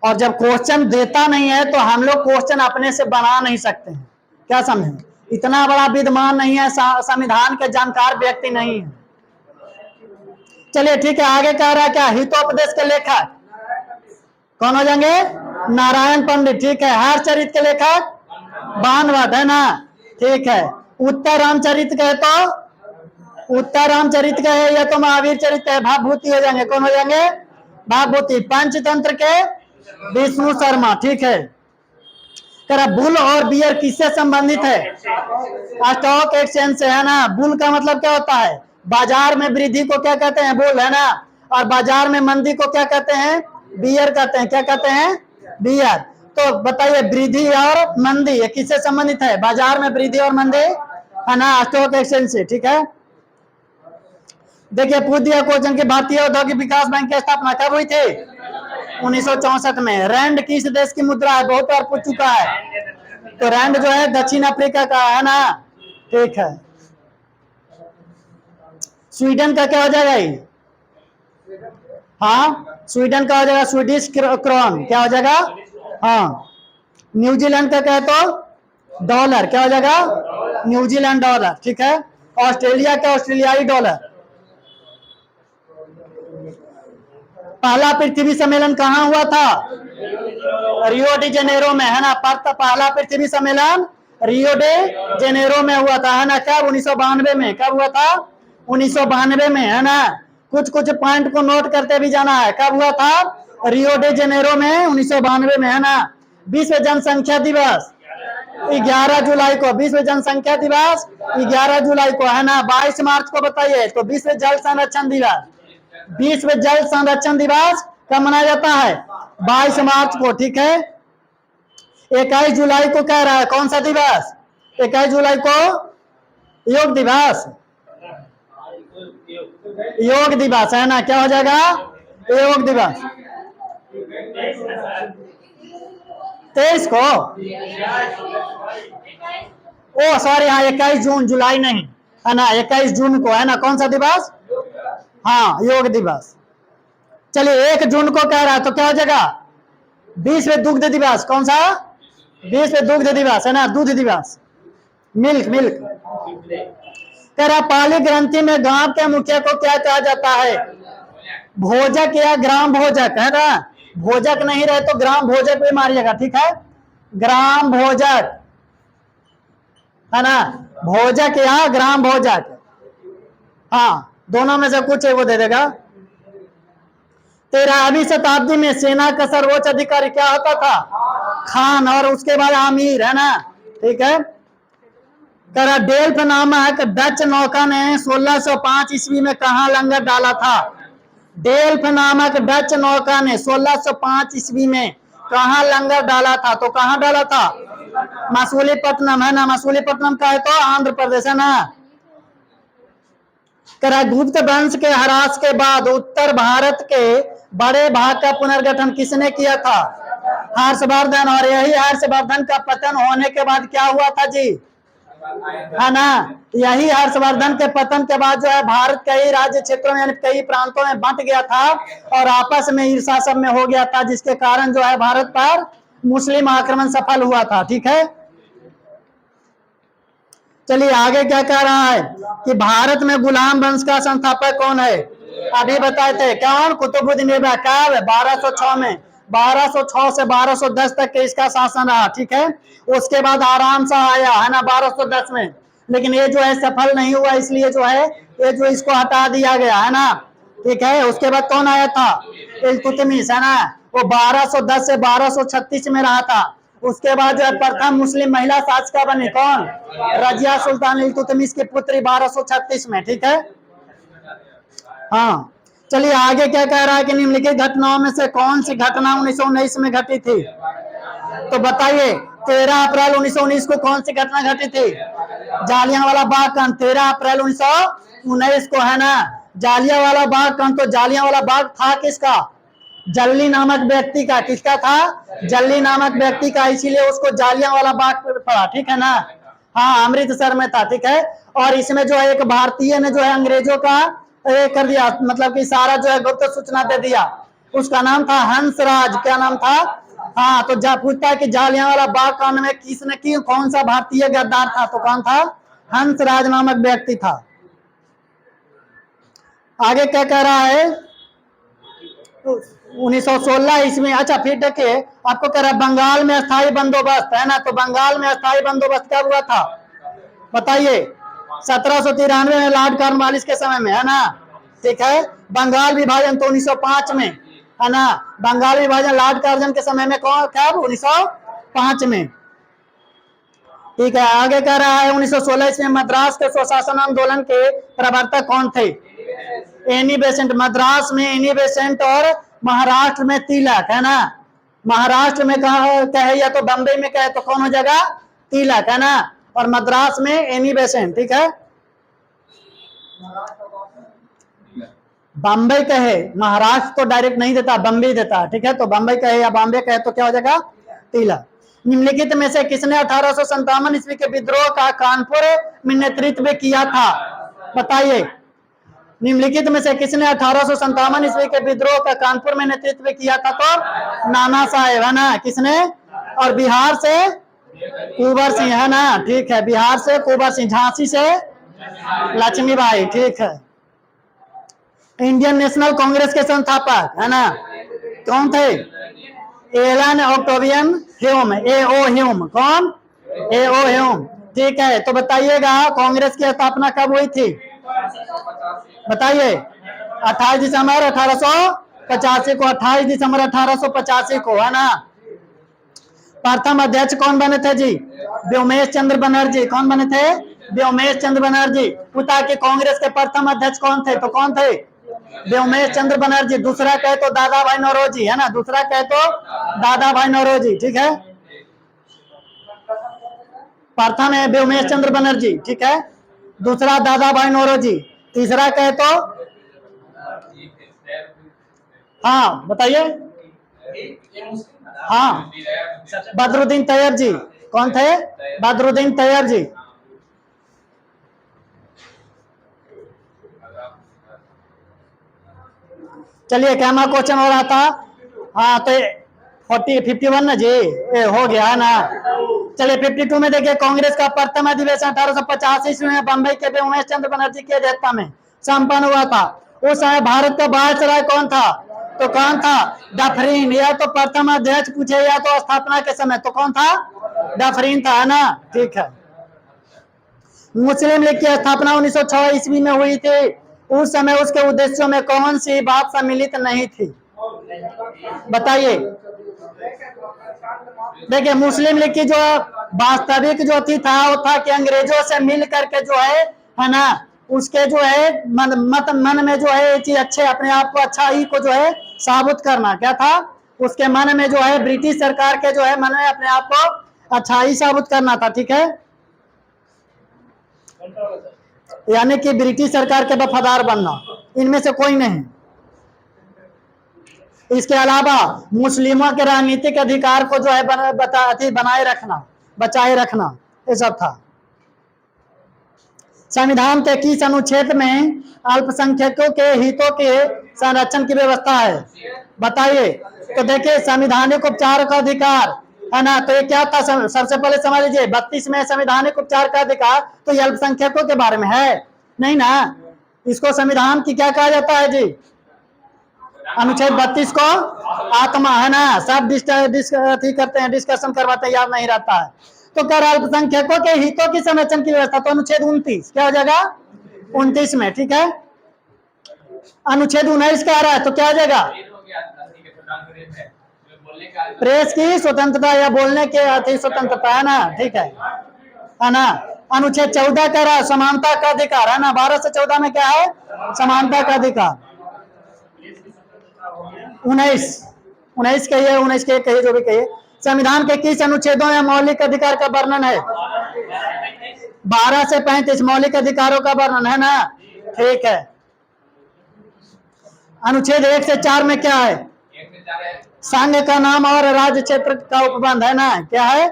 Speaker 1: और जब क्वेश्चन देता नहीं है तो हम लोग क्वेश्चन अपने से बना नहीं सकते हैं, क्या समझे, इतना बड़ा विद्वान नहीं है, संविधान के जानकार व्यक्ति नहीं है। चलिए ठीक है, आगे कह रहा है क्या, हितोपदेश के लेखक कौन हो जाएंगे, नारायण पंडित, ठीक है। हरचरित के लेखक बाणभट्ट, है ना, ठीक है। उत्तर रामचरित कहे तो उत्तर रामचरित कहे, या तो महावीर चरित कहे, भावभूति हो जाएंगे, कौन हो जाएंगे, भावभूति। पंचतंत्र के विष्णु शर्मा, ठीक है। करा बुल और बियर किससे संबंधित है, स्टॉक एक्सचेंज से, है ना। बुल का मतलब क्या होता है, बाजार में वृद्धि को क्या कहते हैं, बुल, है ना। और बाजार में मंदी को क्या कहते हैं, बियर कहते हैं, क्या कहते हैं, बियर। तो बताइए वृद्धि और मंदी ये किससे संबंधित है, बाजार में वृद्धि और मंदी, है ना, स्टॉक एक्सचेंज से, ठीक है। देखिए पूछ दिया क्वेश्चन की, भारतीय औद्योगिक विकास बैंक की स्थापना कब हुई थी, 1964 में। रैंड किस देश की मुद्रा है, बहुत बार पूछ चुका है, तो रैंड जो है दक्षिण अफ्रीका का, है ना, ठीक है। स्वीडन का क्या हो जाएगा ये, हाँ स्वीडन का हो जाएगा स्वीडिश क्रोन, क्या हो जाएगा, हाँ। न्यूजीलैंड का क्या तो डॉलर, क्या हो जाएगा, न्यूजीलैंड डॉलर, ठीक है। ऑस्ट्रेलिया का ऑस्ट्रेलियाई डॉलर। पहला पृथ्वी सम्मेलन कहाँ हुआ था, रियो डी जेनेरो में, है ना। पहला पृथ्वी सम्मेलन रियो डे जेनेरो में हुआ था, है ना। कब, 1992 में। कब हुआ था, 1992 में, है ना। कुछ कुछ पॉइंट को नोट करते भी जाना है, कब हुआ था, रियो डे जेनेरो में, 1992 में, है ना। विश्व जनसंख्या दिवस 11 जुलाई को, विश्व जनसंख्या दिवस 11 जुलाई को, है ना। 22 मार्च को बताइए तो विश्व जल संरक्षण दिवस, विश्व जल संरक्षण दिवस कब मनाया जाता है, 22 मार्च को, ठीक है। 21 जुलाई को कह रहा है कौन सा दिवस, 21 जुलाई को योग दिवस, योग दिवस, है ना, क्या हो जाएगा, योग दिवस। 23 को, ओ सॉरी, हाँ 21 जून, जुलाई नहीं, है ना, 21 जून को, है ना। कौन सा दिवस, हाँ योग दिवस। चलिए 1 जून को कह रहा है तो क्या हो जाएगा, विश्व दुग्ध दिवस, कौन सा, विश्व दुग्ध दिवस, है ना, दूध दिवस, मिल्क मिल्क। कह रहा पाली ग्रंथि में गांव के मुखिया को क्या कहा जाता है, भोजक या ग्राम भोजक, है ना। भोजक नहीं रहे तो ग्राम भोजक भी मारिएगा, ठीक है, ग्राम भोजक, है ना, भोजक या ग्राम भोजक, हाँ दोनों में से कुछ है वो दे देगा। 13वीं शताब्दी में सेना का सर्वोच्च अधिकारी क्या होता था, खान, और उसके बाद आमिर, है ना, ठीक है। करा डेल्फ नामक डच नौका ने 1605 ईस्वी में कहा लंगर डाला था, डेल्फ नामक डच नौका ने 1605 ईस्वी में कहा लंगर डाला था, तो कहाँ डाला था, मसूलीपट्टनम, है ना। मसूलीपट्टनम का है तो आंध्र प्रदेश, है ना। करा गुप्त वंश के ह्रास के बाद उत्तर भारत के बड़े भाग का पुनर्गठन किसने किया था, हर्षवर्धन। और यही हर्षवर्धन का पतन होने के बाद क्या हुआ था जी, है ना, यही हर्षवर्धन के पतन के बाद जो है भारत कई राज्य क्षेत्रों में, कई प्रांतों में बंट गया था और आपस में ईर्षा सब में हो गया था, जिसके कारण जो है भारत पर मुस्लिम आक्रमण सफल हुआ था, ठीक है। चलिए आगे क्या कह रहा है कि भारत में गुलाम वंश का संस्थापक कौन है, अभी बताए थे, कौन, कुतुबुद्दीन ऐबक। कब, 1206 में, 1206 से 1210 तक के इसका शासन रहा, ठीक है। उसके बाद आराम सा आया, है ना, 1210 में, लेकिन ये जो है सफल नहीं हुआ, इसलिए जो है ये जो इसको हटा दिया गया, है ना, ठीक है। उसके बाद कौन आया था, इल्तुतमिश, है ना, वो 1210 से 1236 में रहा था। उसके बाद जो है प्रथम मुस्लिम महिला शासिका बनी, कौन? रजिया सुल्तान इल्तुतमिश की पुत्री, 1236 में, ठीक है। हाँ, चलिए आगे क्या कह रहा है कि निम्नलिखित घटनाओं में से कौन सी घटना 1919 में घटी थी? तो बताइए, 13 अप्रैल 1919 को कौन सी घटना घटी थी? जालियांवाला बाग कांड, 13 अप्रैल 1919 को, है ना, जालियांवाला बाग कांड। तो जालियांवाला बाग था किसका? जल्ली नामक व्यक्ति का। किसका था? जल्ली नामक व्यक्ति का, इसीलिए उसको जालियांवाला बाग पड़ा, ठीक है ना। हाँ, अमृतसर में था, ठीक है। और इसमें जो है एक भारतीय ने जो है अंग्रेजों का कर दिया, मतलब कि सारा जो है गुप्त सूचना दे दिया। उसका नाम था हंसराज। क्या नाम था? हाँ, तो पूछता है कि जालियांवाला बाग कांड में किसने की, कौन सा भारतीय गद्दार था? तो कौन था? हंसराज नामक व्यक्ति था। आगे क्या कह रहा है? 1916 ईस्वी। अच्छा, फिर देखिए आपको कह रहा है बंगाल में अस्थायी बंदोबस्त, है ना। तो बंगाल में अस्थायी बंदोबस्त कब हुआ था? बताइए। 1793 में लॉर्ड कॉर्नवालिस के समय में, है ना, ठीक है। बंगाल विभाजन तो 1905 में, है ना। बंगाल विभाजन लॉर्ड कार्जन के समय में, कौन? कब? 1905 में, ठीक है। आगे कह रहा है 1916 ईस्वी में मद्रास के स्वशासन आंदोलन के प्रवर्तक कौन थे? Annie Besant. मद्रास में एनी बेसेंट और महाराष्ट्र में तिलक, है ना। महाराष्ट्र में कहे या तो बम्बई में कहे तो कौन हो जाएगा? तिलक, है ना। और मद्रास में एनी बेसेंट, ठीक है। बम्बई कहे, महाराष्ट्र तो डायरेक्ट नहीं देता, बम्बई देता है, ठीक है। तो बम्बई कहे या बॉम्बे कहे तो क्या हो जाएगा? तिलक। निम्नलिखित में से किसने 1857 ईस्वी के विद्रोह का कानपुर में नेतृत्व किया था? बताइए। निम्नलिखित में से किसने 1857 ईस्वी के विद्रोह का कानपुर में नेतृत्व किया था? तो नाना साहेब, है ना। किसने? और बिहार से कुंवर सिंह, है ना, ठीक है। बिहार से कुंवर सिंह, झांसी से लक्ष्मीबाई, ठीक है। इंडियन नेशनल कांग्रेस के संस्थापक, है ना, कौन थे? Allan Octavian Hume, A.O. Hume. कौन? A.O. ह्यूम, ठीक है। तो बताइएगा कांग्रेस की स्थापना कब हुई थी? बताइए। 28 दिसंबर 1885 को, 28 दिसंबर 1885 को, है ना। प्रथम अध्यक्ष कौन बने थे जी? व्योमेश चंद्र बनर्जी। कौन बने थे? व्योमेश चंद्र बनर्जी। पिता के कांग्रेस के प्रथम अध्यक्ष कौन थे? तो कौन थे? व्योमेश चंद्र बनर्जी। दूसरा कहे तो दादा भाई नौरोजी, है ना। दूसरा कहे तो दादा भाई नौरोजी, ठीक है। प्रथम है व्योमेश चंद्र बनर्जी, ठीक है। दूसरा दादा भाई नौरोजी। तीसरा कहे तो, हाँ बताइए। हाँ, बदरुद्दीन तैयब जी। कौन थे? बदरुद्दीन तैयब जी। चलिए कैमा क्वेश्चन हो रहा था। हाँ, तो 51 ना जी, हो गया, है ना। चलिए 52 में देखिए, कांग्रेस का प्रथम अधिवेशन 1885 ईस्वी में बंबई के व्योमेश चंद्र बनर्जी की अध्यक्षता में संपन्न हुआ था। उस समय भारत का वायसराय कौन था? तो कौन था? डफरीन। या तो प्रथम अध्यक्ष पूछे या तो स्थापना के समय, तो कौन था? डफरीन था, है ना, ठीक है। मुस्लिम लीग की स्थापना 1906 ईस्वी में हुई थी। उस समय उसके उद्देश्यों में कौन सी बात सम्मिलित नहीं थी? बताइए। देखिए, मुस्लिम लीग की जो वास्तविक जो थी था वो था कि अंग्रेजों से मिल करके जो है ना, उसके जो है मन में जो है चीज अच्छे, अपने आप को अच्छाई को जो है साबित करना। क्या था उसके मन में? जो है ब्रिटिश सरकार के जो है मन में अपने आप को अच्छाई साबित करना था, ठीक है। यानी कि ब्रिटिश सरकार के वफादार बनना, इनमें से कोई नहीं। इसके अलावा मुस्लिमों के राजनीतिक अधिकार को जो है बनाए रखना, बचाए रखना, ये सब था। संविधान के किस अनुच्छेद में अल्पसंख्यकों के हितों के संरक्षण की व्यवस्था है? बताइए। तो देखिए, संवैधानिक उपचार का अधिकार, है ना, तो ये क्या था? सबसे पहले समझ लीजिए, 32 में संवैधानिक उपचार का अधिकार, तो ये अल्पसंख्यकों के बारे में है नहीं ना। इसको संविधान की क्या कहा जाता है जी? अनुच्छेद 32 को आत्मा, है ना। सब करते हैं, डिस्कशन करवाते हैं, याद नहीं रहता है। तो कर अल्पसंख्यकों के हितों की संरक्षण की व्यवस्था, तो अनुच्छेद 29 क्या हो जाएगा? 29 में, ठीक है। अनुच्छेद 19 कह रहा है तो क्या हो जाएगा? प्रेस की स्वतंत्रता या बोलने के अति स्वतंत्रता है ना, ठीक है ना। अनुच्छेद 14 कह रहा है समानता का अधिकार है ना, 12 से 14 में क्या है, समानता का अधिकार। 19 कहिए, 19 के कहिए, जो भी कहिए। संविधान के किस अनुच्छेदों में मौलिक अधिकार का वर्णन है? 12 से 35 मौलिक अधिकारों का वर्णन है ना, ठीक है। अनुच्छेद 1 से 4 में क्या है? संघ का नाम और राज्य क्षेत्र का उपबंध है ना, क्या है,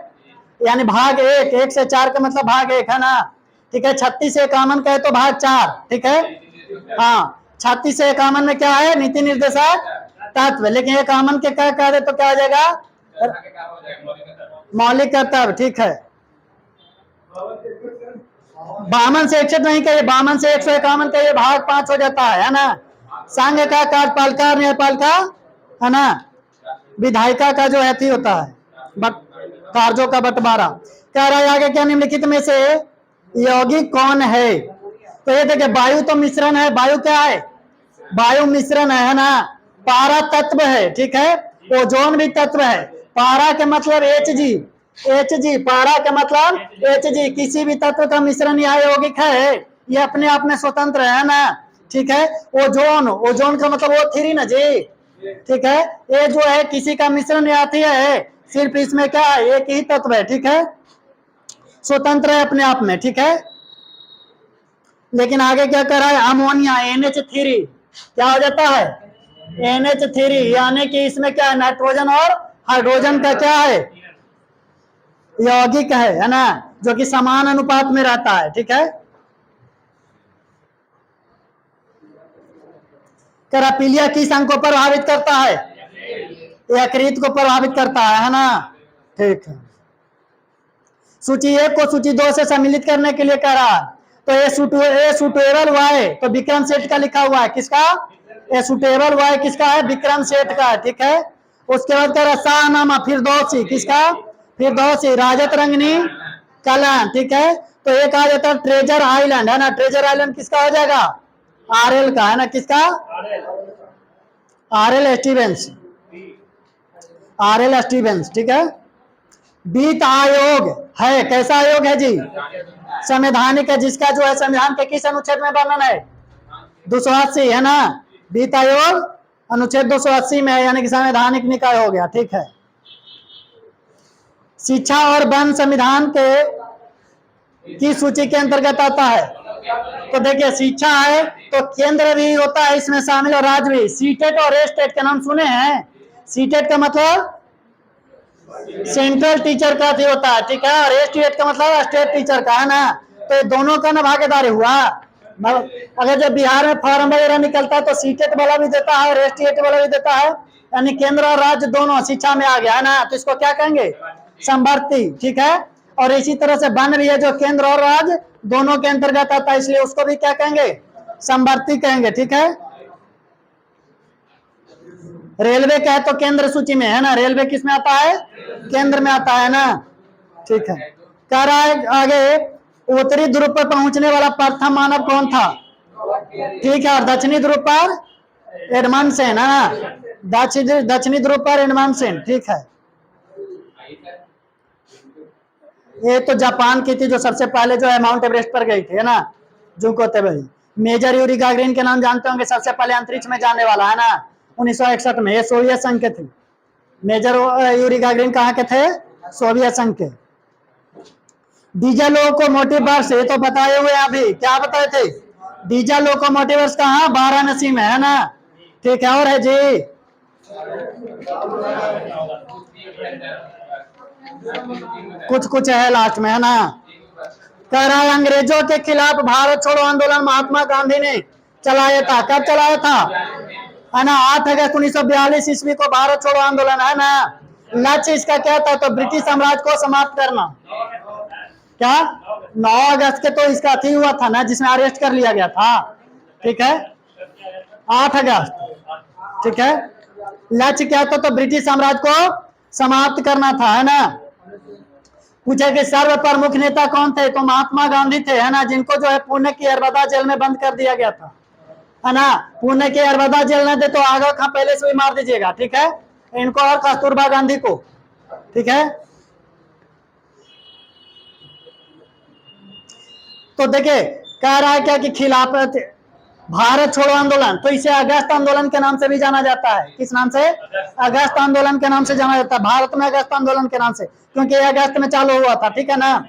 Speaker 1: यानी भाग 1 से 4 का मतलब भाग 1 है ना, ठीक है। 36 से 51 का है तो भाग 4, ठीक है। हाँ, 36 से 51 में क्या है, नीति निर्देशक तत्व, लेकिन 51 के क्या कह दे तो क्या हो जाएगा, मौलिक कर्तव्य, ठीक है। 52 से 61 नहीं कहिए, 52 से 151 का ये भाग 5 हो जाता है ना। संघ का कार्यपालिका, न्यायपालिका है ना, विधायिका का जो है होता है कार्यों का बंटवारा। कह रहा है आगे क्या निम्नलिखित में से यौगिक कौन है? तो ये देखिए वायु तो मिश्रण है, वायु क्या है, वायु मिश्रण है ना। पारा तत्व है, ठीक है, ओजोन भी तत्व है। पारा के मतलब Hg, पारा के मतलब Hg, किसी भी तत्व का मिश्रण यह यौगिक है, ये अपने आप में स्वतंत्र है ना, ठीक है। ओजोन का मतलब O3 ना जी, ठीक है। ये जो है किसी का मिश्रण आती है, सिर्फ इसमें क्या है, एक ही तत्व है, ठीक है, स्वतंत्र है अपने आप में, ठीक है। लेकिन आगे क्या कर रहा है, अमोनिया NH3 क्या हो जाता है, NH3, यानी कि इसमें क्या है, नाइट्रोजन और हाइड्रोजन का क्या है, यौगिक है ना, जो कि समान अनुपात में रहता है, ठीक है। करापीलिया किस अंग को प्रभावित करता है, यकृत को प्रभावित करता है ना, ठीक है। सूची 1 को सूची 2 से सम्मिलित करने के लिए कह रहा है, तो ये सुटेबल वाई तो विक्रम सेठ का लिखा हुआ है, किसका, ये सुटेबल वाई किसका है, विक्रम सेठ का है, ठीक है। उसके बाद कह रहा शाहनामा फिरदौसी, किसका, फिरदौसी, राजत रंगनी कलन, ठीक है। तो एक आ जाता है ट्रेजर आइलैंड है ना, ट्रेजर आइलैंड किसका हो जाएगा, RL का है ना, किसका, RL स्टीवेंस, ठीक है। वित्त आयोग है, कैसा आयोग है जी, संवैधानिक है, जिसका जो है संविधान के किस अनुच्छेद में वर्णन है, 280 है ना। वित्त आयोग अनुच्छेद 280 में है, यानी कि संवैधानिक निकाय हो गया, ठीक है। शिक्षा और वन संविधान के की सूची के अंतर्गत आता है, तो देखिए शिक्षा है तो केंद्र भी होता है इसमें शामिल और राज्य भी। सीटेट और एस्टेट के नाम सुने हैं, सीटेट का मतलब सेंट्रल टीचर का भी होता है, ठीक है, और एस्टेट का मतलब स्टेट टीचर का है ना। तो ये दोनों का ना भागीदारी हुआ, अगर जब बिहार में फॉर्म वगैरह निकलता है तो सीटेट वाला भी देता है और एस्टेट वाला भी देता है, यानी केंद्र और राज्य दोनों शिक्षा में आ गया है ना, तो इसको क्या कहेंगे, समवर्ती, ठीक है। और इसी तरह से वन भी है जो केंद्र और राज्य दोनों के अंतर्गत आता है, इसलिए उसको भी क्या कहेंगे, समवर्ती कहेंगे, ठीक है। रेलवे का है तो केंद्र सूची में है ना, रेलवे किस में आता है, केंद्र में आता है ना, ठीक है। कह रहा है आगे उत्तरी ध्रुव पर पहुंचने वाला प्रथम मानव कौन था, ठीक है, और दक्षिणी ध्रुव पर एडमंडसन है ना, दक्षिणी ध्रुव पर एडमंडसन, ठीक है। ये तो जापान की थी जो सबसे पहले जो है माउंट एवरेस्ट पर गई थी है ना, जुको तेबे। मेजर यूरी गागरिन के नाम जानते होंगे, सबसे पहले अंतरिक्ष में जाने वाला है ना, 1961 में, ये सोवियत संघ के थे। मेजर यूरी गागरिन कहाँ के थे, सोवियत संघ के। डीजल लोकोमोटिव वर्ष ये तो बताए हुए अभी, क्या बताए थे, डीजल लोकोमोटिव वर्ष कहाँ, वाराणसी में है ना, ठीक है। और है जी कुछ है लास्ट में है ना। कह रहा है अंग्रेजों के खिलाफ भारत छोड़ो आंदोलन महात्मा गांधी ने चलाया था, कब चलाया था, है ना, 8 अगस्त 1942 ईस्वी को भारत छोड़ो आंदोलन है ना। लक्ष्य इसका क्या था, तो ब्रिटिश साम्राज्य को समाप्त करना। क्या 9 अगस्त के तो इसका अथी हुआ था ना, जिसमें अरेस्ट कर लिया गया था, ठीक है, 8 अगस्त, ठीक है। लक्ष्य क्या था, तो ब्रिटिश साम्राज्य को समाप्त करना था, है ना। पूछे कि सर्व प्रमुख नेता कौन थे, तो महात्मा गांधी थे, है ना, जिनको जो है पुणे की अरबदा जेल में बंद कर दिया गया था, है ना। पुणे की अरबदा जेल न दे तो आगे खा पहले से भी मार दीजिएगा, ठीक है। इनको और कस्तूरबा गांधी को, ठीक है। तो देखिए कह रहा है क्या कि खिलाफत भारत छोड़ो आंदोलन, तो इसे अगस्त आंदोलन के नाम से भी जाना जाता है। किस नाम से? अगस्त आंदोलन के नाम से जाना जाता है। भारत में अगस्त आंदोलन के नाम से, क्योंकि अगस्त में चालू हुआ था, ठीक है ना।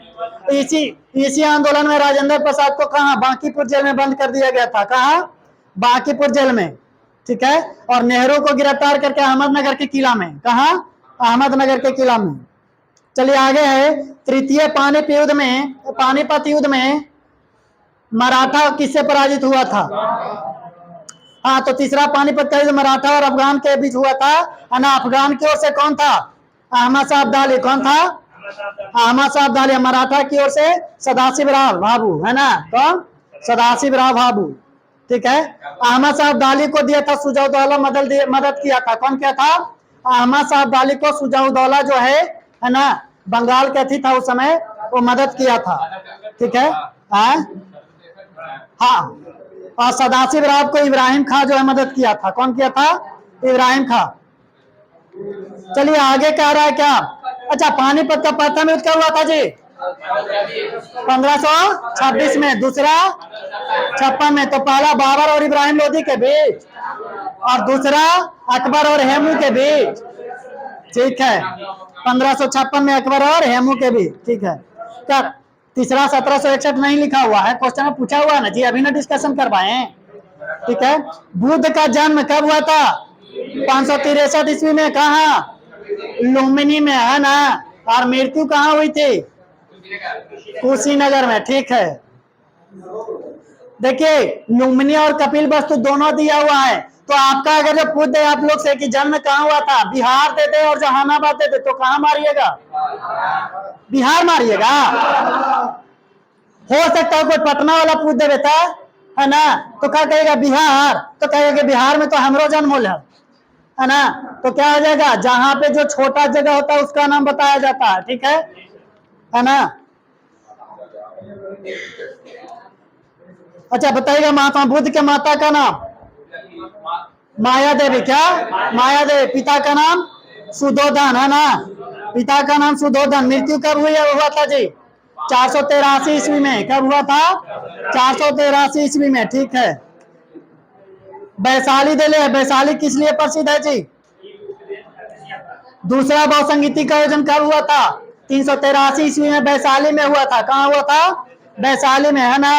Speaker 1: इसी आंदोलन में राजेंद्र प्रसाद को कहा बांकीपुर जेल में बंद कर दिया गया था। कहा? बांकीपुर जेल में, ठीक है। और नेहरू को गिरफ्तार करके अहमदनगर के किला में, कहा? अहमदनगर के किला में। चलिए आगे है, तृतीय पानीपत युद्ध में मराठा किससे पराजित हुआ था? हाँ, तो तीसरा पानीपत का युद्ध मराठा और अफगान के बीच हुआ था, है ना। अफगान की ओर से कौन था? अहमद शाह अब्दाली। कौन था? अहमद शाह अब्दाली। मराठा की ओर से सदाशिवराव भाबू, है ना। कौन? सदाशिवराव भाबू, ठीक है। अहमद शाह अब्दाली को दिया था सुजाउद्दौला, मदद किया था। कौन किया था? अहमद शाह अब्दाली को सुजाउद्दौला जो है ना, बंगाल के थी था उस समय, वो मदद किया था, ठीक है। हाँ, और सदाशिवराव को इब्राहिम खां जो है मदद किया था। कौन किया था? इब्राहिम खां। चलिए आगे कह रहा है क्या? अच्छा, पानीपत का प्रथम युद्ध कब हुआ था जी? 1526 में। दूसरा 56 में। तो पहला बाबर और इब्राहिम लोधी के बीच, और दूसरा अकबर और हेमू के बीच, ठीक है। 1556 में अकबर और हेमू के बीच, ठीक है। क्या तीसरा 1761 नहीं लिखा हुआ है? क्वेश्चन में पूछा हुआ ना जी, अभी ना डिस्कशन करवाए, ठीक है। बुद्ध का जन्म कब हुआ था? 563 ईस्वी में। कहा? लुम्बिनी में, है ना। और मृत्यु कहाँ हुई थी? कुशीनगर में, ठीक है। देखिए लुम्बिनी और कपिल वस्तु दोनों दिया हुआ है, तो आपका अगर जो पूछ दे आप लोग से कि जन्म कहाँ हुआ था, बिहार देते और जहानाबाद देते, तो कहाँ मारिएगा? बिहार मारिएगा। हो सकता है कोई पटना वाला पूछ दे बेटा, है ना, तो क्या कहेगा? बिहार। तो कहेगा कि बिहार में तो हमरो जन्म हो, है ना। तो क्या हो जाएगा? जहां पे जो छोटा जगह होता है उसका नाम बताया जाता है, ठीक है ना। अच्छा बताइएगा, महात्मा बुद्ध के माता का नाम? माया देवी। क्या? माया देवी। पिता का नाम? सुधोधन, है ना। पिता का नाम सुधोधन। मृत्यु कब हुआ था जी? 483 ईस्वी में। कब हुआ था? 483 ईस्वी में, ठीक है। वैशाली दे ले, वैशाली किस लिए प्रसिद्ध है जी? दूसरा बहुसंगीति का आयोजन कब हुआ था? 383 ईस्वी में वैशाली में हुआ था। कहाँ हुआ था? वैशाली में, है ना।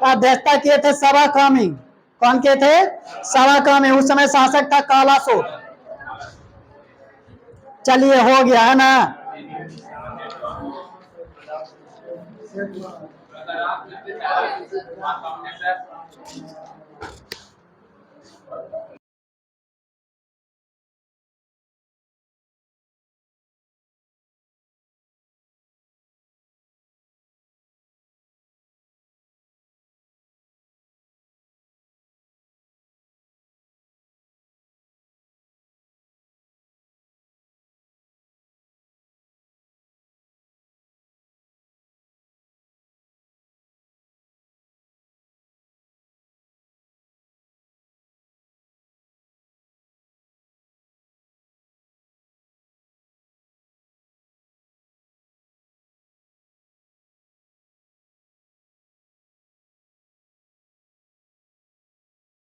Speaker 1: अध्यक्षता किए थे सवा कामी। कौन किए थे? सवा कामी। उस समय शासक था कालासो। चलिए हो गया, है ना।